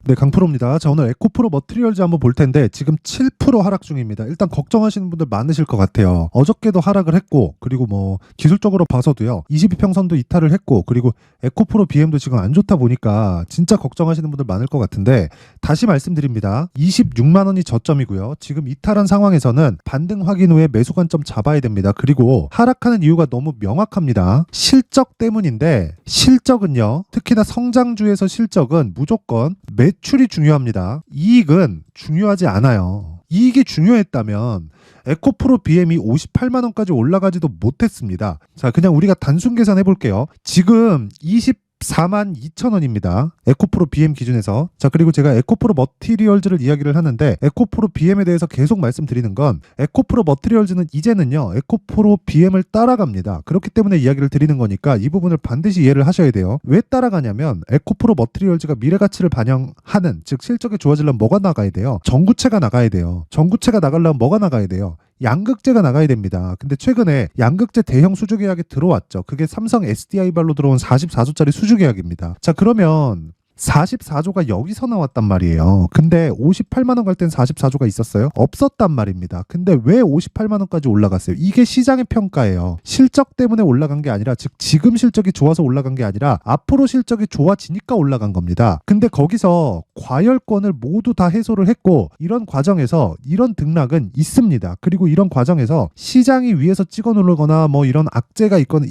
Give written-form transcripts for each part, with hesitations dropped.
네, 강프로입니다. 자, 오늘 에코프로 머티리얼즈 한번 볼 텐데 지금 7% 하락 중입니다. 일단 걱정하시는 분들 많으실 것 같아요. 어저께도 하락을 했고, 그리고 뭐 기술적으로 봐서도요, 22평선도 이탈을 했고, 그리고 에코프로 BM도 지금 안 좋다 보니까 진짜 걱정하시는 분들 많을 것 같은데, 다시 말씀드립니다. 26만 원이 저점이고요. 지금 이탈한 상황에서는 반등 확인 후에 매수 관점 잡아야 됩니다. 그리고 하락하는 이유가 너무 명확합니다. 실적 때문인데, 실적은요, 특히나 성장주에서 실적은 무조건 매출이 중요합니다. 이익은 중요하지 않아요. 이익이 중요했다면 에코프로 BM이 58만 원까지 올라가지도 못했습니다. 자, 그냥 우리가 단순 계산해 볼게요. 지금 24만 2천 원입니다. 에코프로 BM 기준에서. 자, 그리고 제가 에코프로 머티리얼즈를 이야기를 하는데, 에코프로 BM에 대해서 계속 말씀드리는 건, 에코프로 머티리얼즈는 이제는요, 에코프로 BM을 따라갑니다. 그렇기 때문에 이야기를 드리는 거니까 이 부분을 반드시 이해를 하셔야 돼요. 왜 따라가냐면, 에코프로 머티리얼즈가 미래 가치를 반영하는, 즉 실적이 좋아지려면 뭐가 나가야 돼요? 전구체가 나가야 돼요. 전구체가 나가려면 뭐가 나가야 돼요? 양극재가 나가야 됩니다. 근데 최근에 양극재 대형 수주 계약이 들어왔죠. 그게 삼성 SDI발로 들어온 44조짜리 수주 계약입니다. 자, 그러면 44조가 여기서 나왔단 말이에요. 근데 58만 원 갈 땐 44조가 있었어요? 없었단 말입니다. 근데 왜 58만 원까지 올라갔어요? 이게 시장의 평가예요. 실적 때문에 올라간 게 아니라, 즉 지금 실적이 좋아서 올라간 게 아니라 앞으로 실적이 좋아지니까 올라간 겁니다. 근데 거기서 과열권을 모두 다 해소를 했고, 이런 과정에서 이런 등락은 있습니다. 그리고 이런 과정에서 시장이 위에서 찍어 누르거나 뭐 이런 악재가 있거나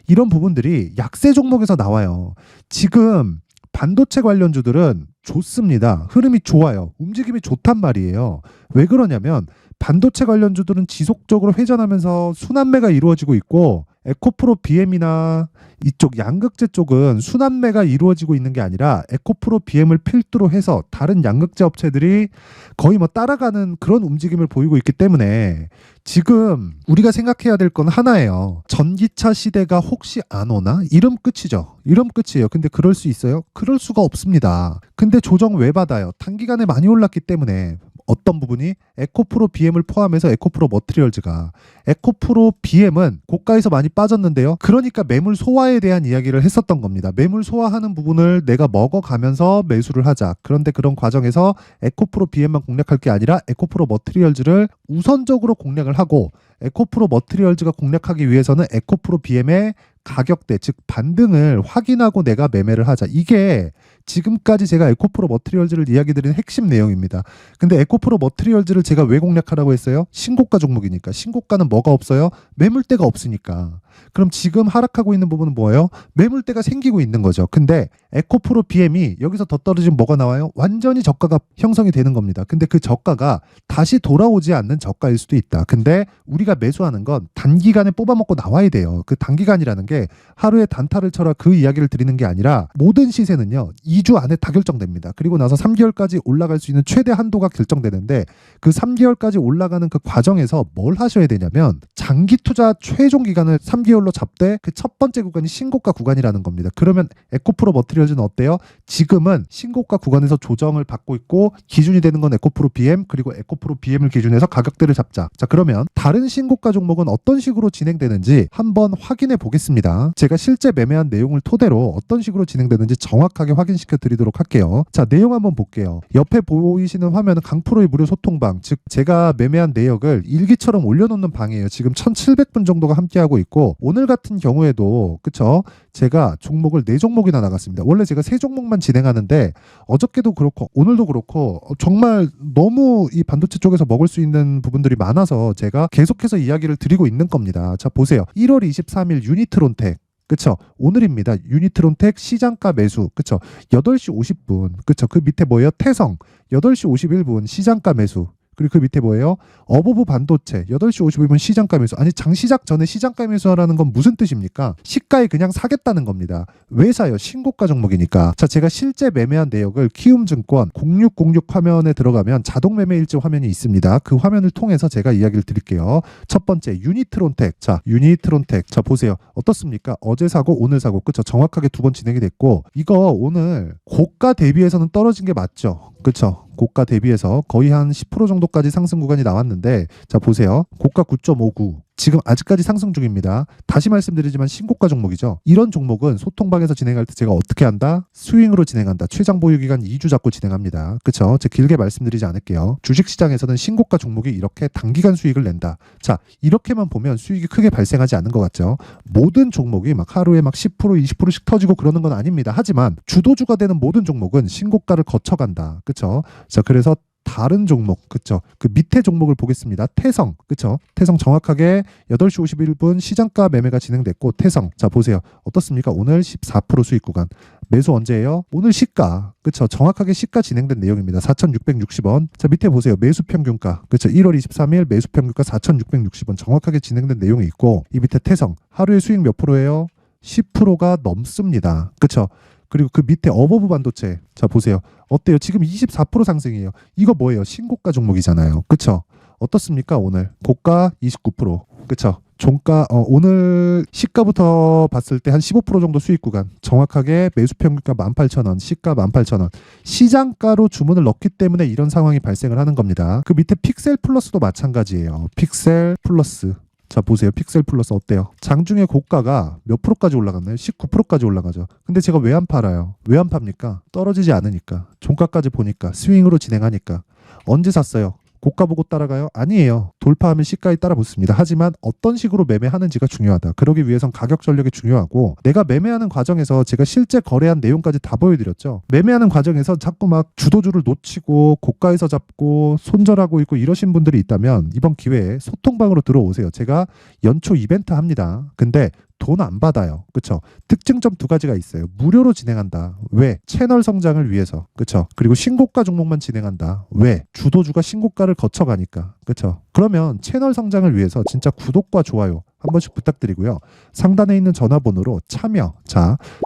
이런 부분들이 약세 종목에서 나와요. 지금 반도체 관련주들은 좋습니다. 흐름이 좋아요. 움직임이 좋단 말이에요. 왜 그러냐면 반도체 관련주들은 지속적으로 회전하면서 순환매가 이루어지고 있고, 에코프로 BM이나 이쪽 양극재 쪽은 순환매가 이루어지고 있는 게 아니라 에코프로 BM을 필두로 해서 다른 양극재 업체들이 거의 뭐 따라가는 그런 움직임을 보이고 있기 때문에 지금 우리가 생각해야 될 건 하나예요. 전기차 시대가 혹시 안 오나? 이러면 끝이죠. 이러면 끝이에요. 근데 그럴 수 있어요? 그럴 수가 없습니다. 근데 조정 왜 받아요? 단기간에 많이 올랐기 때문에. 어떤 부분이? 에코프로 BM을 포함해서 에코프로 머티리얼즈가. 에코프로 BM은 고가에서 많이 빠졌는데요. 그러니까 매물 소화에 대한 이야기를 했었던 겁니다. 매물 소화하는 부분을 내가 먹어가면서 매수를 하자. 그런데 그런 과정에서 에코프로 BM만 공략할 게 아니라 에코프로 머티리얼즈를 우선적으로 공략을 하고, 에코프로 머티리얼즈가 공략하기 위해서는 에코프로 BM의 가격대, 즉 반등을 확인하고 내가 매매를 하자. 이게 지금까지 제가 에코프로 머티리얼즈를 이야기 드린 핵심 내용입니다. 근데 에코프로 머티리얼즈를 제가 왜 공략하라고 했어요? 신고가 종목이니까. 신고가는 뭐가 없어요? 매물대가 없으니까. 그럼 지금 하락하고 있는 부분은 뭐예요? 매물대가 생기고 있는 거죠. 근데 에코프로 BM이 여기서 더 떨어지면 뭐가 나와요? 완전히 저가가 형성이 되는 겁니다. 근데 그 저가가 다시 돌아오지 않는 저가일 수도 있다. 근데 우리가 매수하는 건 단기간에 뽑아먹고 나와야 돼요. 그 단기간이라는 게 하루에 단타를 쳐라 그 이야기를 드리는 게 아니라, 모든 시세는요 2주 안에 다 결정됩니다. 그리고 나서 3개월까지 올라갈 수 있는 최대 한도가 결정되는데, 그 3개월까지 올라가는 그 과정에서 뭘 하셔야 되냐면, 장기 투자 최종 기간을 3개월로 잡되 그 첫 번째 구간이 신고가 구간이라는 겁니다. 그러면 에코프로 머티리얼즈는 어때요? 지금은 신고가 구간에서 조정을 받고 있고, 기준이 되는 건 에코프로 BM, 그리고 에코프로 BM을 기준해서 가격대를 잡자. 자, 그러면 다른 신고가 종목은 어떤 식으로 진행되는지 한번 확인해 보겠습니다. 제가 실제 매매한 내용을 토대로 어떤 식으로 진행되는지 정확하게 확인시켜 드리도록 할게요. 자, 내용 한번 볼게요. 옆에 보이시는 화면은 강프로의 무료 소통방, 즉 제가 매매한 내역을 일기처럼 올려놓는 방이에요. 지금 1700분 정도가 함께하고 있고, 오늘 같은 경우에도 그쵸, 제가 종목을 4종목이나 나갔습니다. 원래 제가 3종목만 진행하는데 어저께도 그렇고 오늘도 그렇고 정말 너무 이 반도체 쪽에서 먹을 수 있는 부분들이 많아서 제가 계속해서 이야기를 드리고 있는 겁니다. 자, 보세요. 1월 23일 유니트론텍, 그쵸, 오늘입니다. 유니트론텍 시장가 매수, 그쵸, 8시 50분, 그쵸, 그 밑에 뭐예요? 태성 8시 51분 시장가 매수. 그리고 그 밑에 뭐예요? 어보브 반도체 8시 51분 시장가 매수. 아니, 장 시작 전에 시장가 매수하라는 건 무슨 뜻입니까? 시가에 그냥 사겠다는 겁니다. 왜 사요? 신고가 종목이니까. 자, 제가 실제 매매한 내역을 키움증권 0606 화면에 들어가면 자동 매매 일지 화면이 있습니다. 그 화면을 통해서 제가 이야기를 드릴게요. 첫 번째 유니트론텍. 자, 유니트론텍. 자, 보세요. 어떻습니까? 어제 사고 오늘 사고, 그쵸, 정확하게 2번 진행이 됐고, 이거 오늘 고가 대비해서는 떨어진 게 맞죠? 그쵸, 고가 대비해서 거의 한 10% 정도까지 상승 구간이 나왔는데, 자, 보세요. 고가 9.59, 지금 아직까지 상승 중입니다. 다시 말씀드리지만 신고가 종목이죠. 이런 종목은 소통방에서 진행할 때 제가 어떻게 한다? 스윙으로 진행한다. 최장 보유 기간 2주 잡고 진행합니다. 그쵸? 제가 길게 말씀드리지 않을게요. 주식시장에서는 신고가 종목이 이렇게 단기간 수익을 낸다. 자, 이렇게만 보면 수익이 크게 발생하지 않는 것 같죠? 모든 종목이 막 하루에 막 10%, 20%씩 터지고 그러는 건 아닙니다. 하지만 주도주가 되는 모든 종목은 신고가를 거쳐간다. 그쵸? 자, 그래서 다른 종목, 그쵸? 그 밑에 종목을 보겠습니다. 태성, 그쵸? 태성 정확하게 8시 51분 시장가 매매가 진행됐고, 태성. 자, 보세요. 어떻습니까? 오늘 14% 수익 구간. 매수 언제예요? 오늘 시가. 그쵸? 정확하게 시가 진행된 내용입니다. 4,660원. 자, 밑에 보세요. 매수 평균가. 그쵸? 1월 23일 매수 평균가 4,660원. 정확하게 진행된 내용이 있고, 이 밑에 태성. 하루에 수익 몇 프로예요? 10%가 넘습니다. 그쵸? 그리고 그 밑에 어버브 반도체. 자, 보세요. 어때요? 지금 24% 상승이에요. 이거 뭐예요? 신고가 종목이잖아요. 그쵸? 어떻습니까? 오늘 고가 29%. 그쵸? 종가 오늘 시가부터 봤을 때 한 15% 정도 수익 구간. 정확하게 매수 평균가 18,000원, 시가 18,000원. 시장가로 주문을 넣기 때문에 이런 상황이 발생을 하는 겁니다. 그 밑에 픽셀 플러스도 마찬가지예요. 픽셀 플러스. 자, 보세요. 픽셀 플러스 어때요? 장중에 고가가 몇 프로까지 올라갔나요? 19%까지 올라가죠. 근데 제가 왜 안 팔아요? 왜 안 팝니까? 떨어지지 않으니까. 종가까지 보니까. 스윙으로 진행하니까. 언제 샀어요? 고가 보고 따라가요? 아니에요. 돌파하면 시가에 따라 붙습니다. 하지만 어떤 식으로 매매하는지가 중요하다. 그러기 위해선 가격 전략이 중요하고, 내가 매매하는 과정에서 제가 실제 거래한 내용까지 다 보여드렸죠. 매매하는 과정에서 자꾸 막 주도주를 놓치고 고가에서 잡고 손절하고 있고 이러신 분들이 있다면 이번 기회에 소통방으로 들어오세요. 제가 연초 이벤트 합니다. 근데 돈 안 받아요. 그쵸? 특징점 두 가지가 있어요. 무료로 진행한다. 왜? 채널 성장을 위해서. 그쵸? 그리고 신고가 종목만 진행한다. 왜? 주도주가 신고가를 거쳐가니까. 그쵸? 그러면 채널 성장을 위해서 진짜 구독과 좋아요 한 번씩 부탁드리고요. 상단에 있는 전화번호로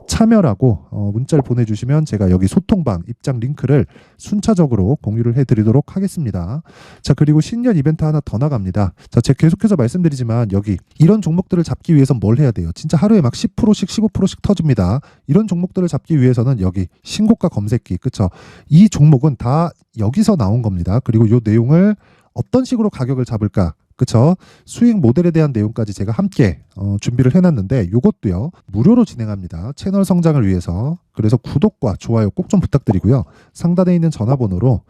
참여라고 문자를 보내주시면 제가 여기 소통방 입장 링크를 순차적으로 공유를 해드리도록 하겠습니다. 자, 그리고 신년 이벤트 하나 더 나갑니다. 자, 제가 계속해서 말씀드리지만 여기 이런 종목들을 잡기 위해선 뭘 해야 돼요? 진짜 하루에 막 10%씩 15%씩 터집니다. 이런 종목들을 잡기 위해서는 여기 신고가 검색기, 그쵸? 이 종목은 다 여기서 나온 겁니다. 그리고 이 내용을 어떤 식으로 가격을 잡을까? 그쵸? 수익 모델에 대한 내용까지 제가 함께 준비를 해놨는데 이것도요 무료로 진행합니다. 채널 성장을 위해서. 그래서 구독과 좋아요 꼭 좀 부탁드리고요. 상단에 있는 전화번호로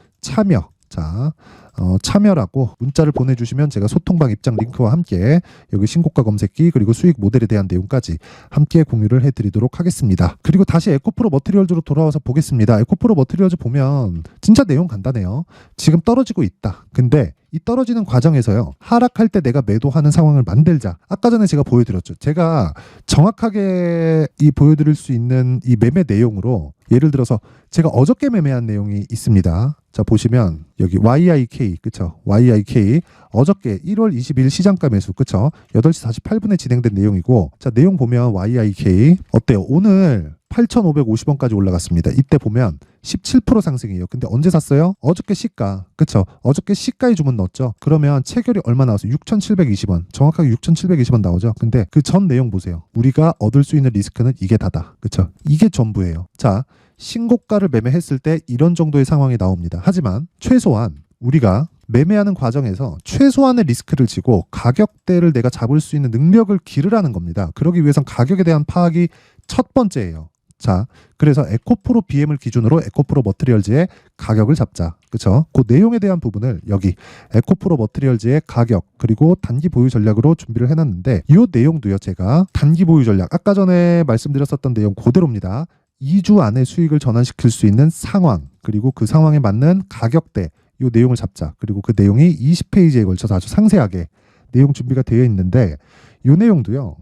참여라고 문자를 보내주시면 제가 소통방 입장 링크와 함께 여기 신고가 검색기 그리고 수익 모델에 대한 내용까지 함께 공유를 해드리도록 하겠습니다. 그리고 다시 에코프로 머티리얼즈로 돌아와서 보겠습니다. 에코프로 머티리얼즈 보면 진짜 내용 간단해요. 지금 떨어지고 있다. 근데 이 떨어지는 과정에서요 하락할 때 내가 매도하는 상황을 만들자. 아까 전에 제가 보여드렸죠. 제가 정확하게 이 보여드릴 수 있는 이 매매 내용으로 예를 들어서 제가 어저께 매매한 내용이 있습니다. 자, 보시면 여기 YIK, 그쵸? YIK 어저께 1월 20일 시장가 매수, 그쵸? 8시 48분에 진행된 내용이고, 자, 내용 보면 YIK 어때요? 오늘 8,550원까지 올라갔습니다. 이때 보면 17% 상승이에요. 근데 언제 샀어요? 어저께 시가, 그쵸? 어저께 시가에 주문 넣었죠? 그러면 체결이 얼마 나왔어요? 6,720원. 정확하게 6,720원 나오죠? 근데 그 전 내용 보세요. 우리가 얻을 수 있는 리스크는 이게 다다. 그쵸? 이게 전부예요. 자, 신고가를 매매했을 때 이런 정도의 상황이 나옵니다. 하지만 최소한 우리가 매매하는 과정에서 최소한의 리스크를 지고 가격대를 내가 잡을 수 있는 능력을 기르라는 겁니다. 그러기 위해선 가격에 대한 파악이 첫 번째예요. 자, 그래서 에코프로 BM을 기준으로 에코프로 머티리얼즈의 가격을 잡자. 그쵸? 그 내용에 대한 부분을 여기 에코프로 머티리얼즈의 가격 그리고 단기 보유 전략으로 준비를 해놨는데 이 내용도요 제가 단기 보유 전략 아까 전에 말씀드렸었던 내용 그대로입니다. 2주 안에 수익을 전환시킬 수 있는 상황 그리고 그 상황에 맞는 가격대 이 내용을 잡자. 그리고 그 내용이 20페이지에 걸쳐서 아주 상세하게 내용 준비가 되어 있는데 이 내용도요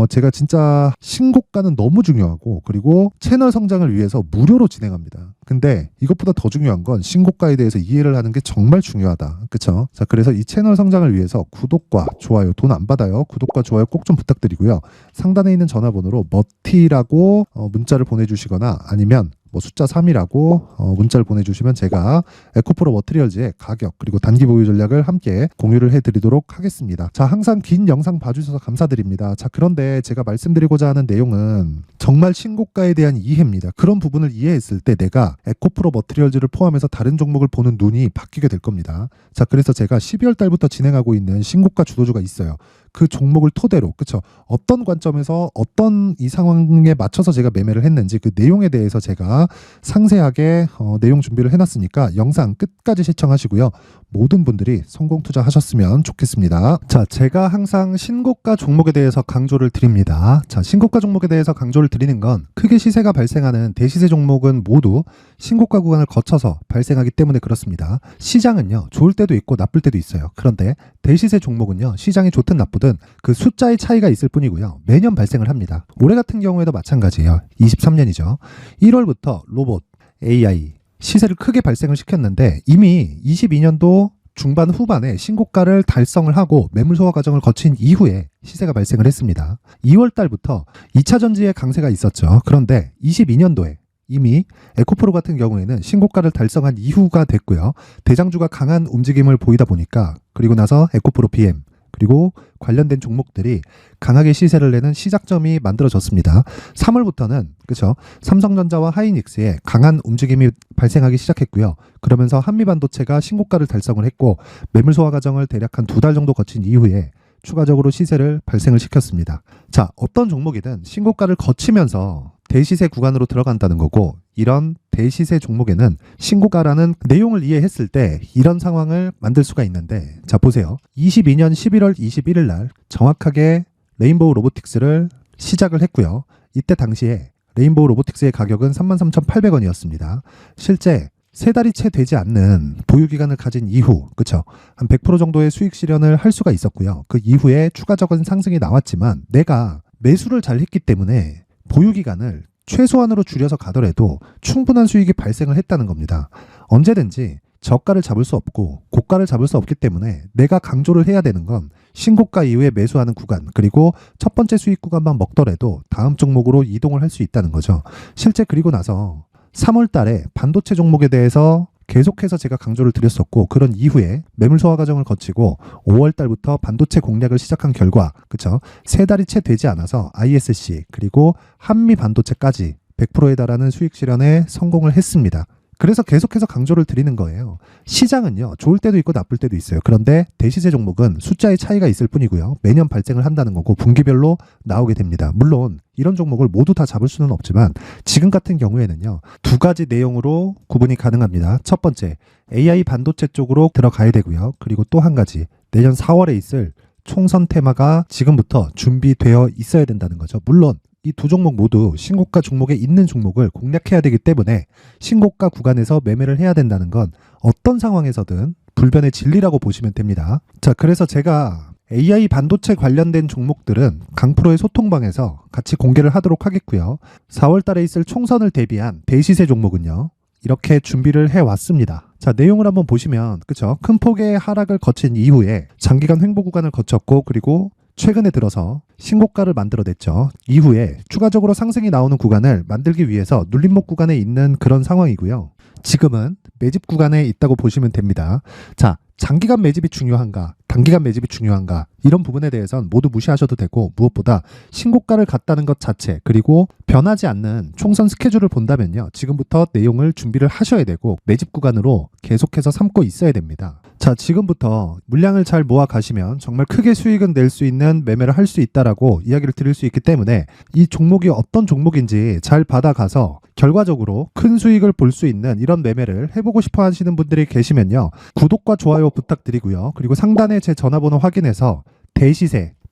제가 진짜 신고가는 너무 중요하고 그리고 채널 성장을 위해서 무료로 진행합니다. 근데 이것보다 더 중요한 건 신고가에 대해서 이해를 하는 게 정말 중요하다. 그쵸? 자, 그래서 이 채널 성장을 위해서 구독과 좋아요 돈 안 받아요. 구독과 좋아요 꼭 좀 부탁드리고요. 상단에 있는 전화번호로 머티라고 문자를 보내주시거나 아니면 뭐 숫자 3이라고 문자를 보내주시면 제가 에코프로 머티리얼즈의 가격 그리고 단기 보유 전략을 함께 공유를 해드리도록 하겠습니다. 자, 항상 긴 영상 봐주셔서 감사드립니다. 자, 그런데 제가 말씀드리고자 하는 내용은 정말 신고가에 대한 이해입니다. 그런 부분을 이해했을 때 내가 에코프로 머티리얼즈를 포함해서 다른 종목을 보는 눈이 바뀌게 될 겁니다. 자, 그래서 제가 12월 달부터 진행하고 있는 신고가 주도주가 있어요. 그 종목을 토대로, 그쵸? 어떤 관점에서 어떤 이 상황에 맞춰서 제가 매매를 했는지 그 내용에 대해서 제가 상세하게 내용 준비를 해놨으니까 영상 끝까지 시청하시고요. 모든 분들이 성공 투자하셨으면 좋겠습니다. 자, 제가 항상 신고가 종목에 대해서 강조를 드립니다. 자, 신고가 종목에 대해서 강조를 드리는 건 크게 시세가 발생하는 대시세 종목은 모두 신고가 구간을 거쳐서 발생하기 때문에 그렇습니다. 시장은요, 좋을 때도 있고 나쁠 때도 있어요. 그런데 대시세 종목은요, 시장이 좋든 나쁘든 그 숫자의 차이가 있을 뿐이고요. 매년 발생을 합니다. 올해 같은 경우에도 마찬가지예요. 23년이죠. 1월부터 로봇, AI, 시세를 크게 발생을 시켰는데 이미 22년도 중반 후반에 신고가를 달성을 하고 매물 소화 과정을 거친 이후에 시세가 발생을 했습니다. 2월 달부터 2차 전지의 강세가 있었죠. 그런데 22년도에 이미 에코프로 같은 경우에는 신고가를 달성한 이후가 됐고요. 대장주가 강한 움직임을 보이다 보니까 그리고 나서 에코프로 BM 그리고 관련된 종목들이 강하게 시세를 내는 시작점이 만들어졌습니다. 3월부터는 그렇죠. 삼성전자와 하이닉스의 강한 움직임이 발생하기 시작했고요. 그러면서 한미반도체가 신고가를 달성을 했고 매물 소화 과정을 대략 한 2달 정도 거친 이후에 추가적으로 시세를 발생을 시켰습니다. 자, 어떤 종목이든 신고가를 거치면서 대시세 구간으로 들어간다는 거고 이런 대시세 종목에는 신고가라는 내용을 이해했을 때 이런 상황을 만들 수가 있는데 자, 보세요. 22년 11월 21일 날 정확하게 레인보우 로보틱스를 시작을 했고요. 이때 당시에 레인보우 로보틱스의 가격은 33,800원이었습니다. 실제 세 달이 채 되지 않는 보유기간을 가진 이후, 그쵸? 한 100% 정도의 수익 실현을 할 수가 있었고요. 그 이후에 추가적인 상승이 나왔지만 내가 매수를 잘 했기 때문에 보유기간을 최소한으로 줄여서 가더라도 충분한 수익이 발생을 했다는 겁니다. 언제든지 저가를 잡을 수 없고 고가를 잡을 수 없기 때문에 내가 강조를 해야 되는 건 신고가 이후에 매수하는 구간 그리고 첫 번째 수익 구간만 먹더라도 다음 종목으로 이동을 할 수 있다는 거죠. 실제 그리고 나서 3월 달에 반도체 종목에 대해서 계속해서 제가 강조를 드렸었고 그런 이후에 매물 소화 과정을 거치고 5월 달부터 반도체 공략을 시작한 결과 그쵸? 세 달이 채 되지 않아서 ISC 그리고 한미 반도체까지 100%에 달하는 수익 실현에 성공을 했습니다. 그래서 계속해서 강조를 드리는 거예요. 시장은요, 좋을 때도 있고 나쁠 때도 있어요. 그런데 대시세 종목은 숫자의 차이가 있을 뿐이고요. 매년 발생을 한다는 거고 분기별로 나오게 됩니다. 물론 이런 종목을 모두 다 잡을 수는 없지만 지금 같은 경우에는요, 두 가지 내용으로 구분이 가능합니다. 첫 번째, AI 반도체 쪽으로 들어가야 되고요. 그리고 또 한 가지, 내년 4월에 있을 총선 테마가 지금부터 준비되어 있어야 된다는 거죠. 물론 이 두 종목 모두 신고가 종목에 있는 종목을 공략해야 되기 때문에 신고가 구간에서 매매를 해야 된다는 건 어떤 상황에서든 불변의 진리라고 보시면 됩니다. 자, 그래서 제가 AI 반도체 관련된 종목들은 강프로의 소통방에서 같이 공개를 하도록 하겠고요. 4월 달에 있을 총선을 대비한 대시세 종목은요, 이렇게 준비를 해왔습니다. 자, 내용을 한번 보시면 그쵸? 큰 폭의 하락을 거친 이후에 장기간 횡보 구간을 거쳤고 그리고 최근에 들어서 신고가를 만들어냈죠. 이후에 추가적으로 상승이 나오는 구간을 만들기 위해서 눌림목 구간에 있는 그런 상황이고요. 지금은 매집 구간에 있다고 보시면 됩니다. 자, 장기간 매집이 중요한가, 단기간 매집이 중요한가 이런 부분에 대해서는 모두 무시하셔도 되고 무엇보다 신고가를 갔다는 것 자체 그리고 변하지 않는 총선 스케줄을 본다면요. 지금부터 내용을 준비를 하셔야 되고 매집 구간으로 계속해서 삼고 있어야 됩니다. 자, 지금부터 물량을 잘 모아 가시면 정말 크게 수익은 낼 수 있는 매매를 할 수 있다라고 이야기를 드릴 수 있기 때문에 이 종목이 어떤 종목인지 잘 받아가서 결과적으로 큰 수익을 볼 수 있는 이런 매매를 해보고 싶어 하시는 분들이 계시면요. 구독과 좋아요 부탁드리고요. 그리고 상단에 제 전화번호 확인해서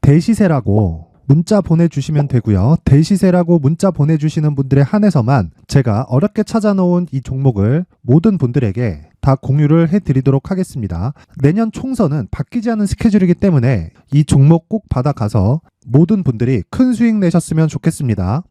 대시세라고 문자 보내주시면 되고요. 대시세라고 문자 보내주시는 분들에 한해서만 제가 어렵게 찾아놓은 이 종목을 모든 분들에게 다 공유를 해드리도록 하겠습니다. 내년 총선은 바뀌지 않은 스케줄이기 때문에 이 종목 꼭 받아가서 모든 분들이 큰 수익 내셨으면 좋겠습니다.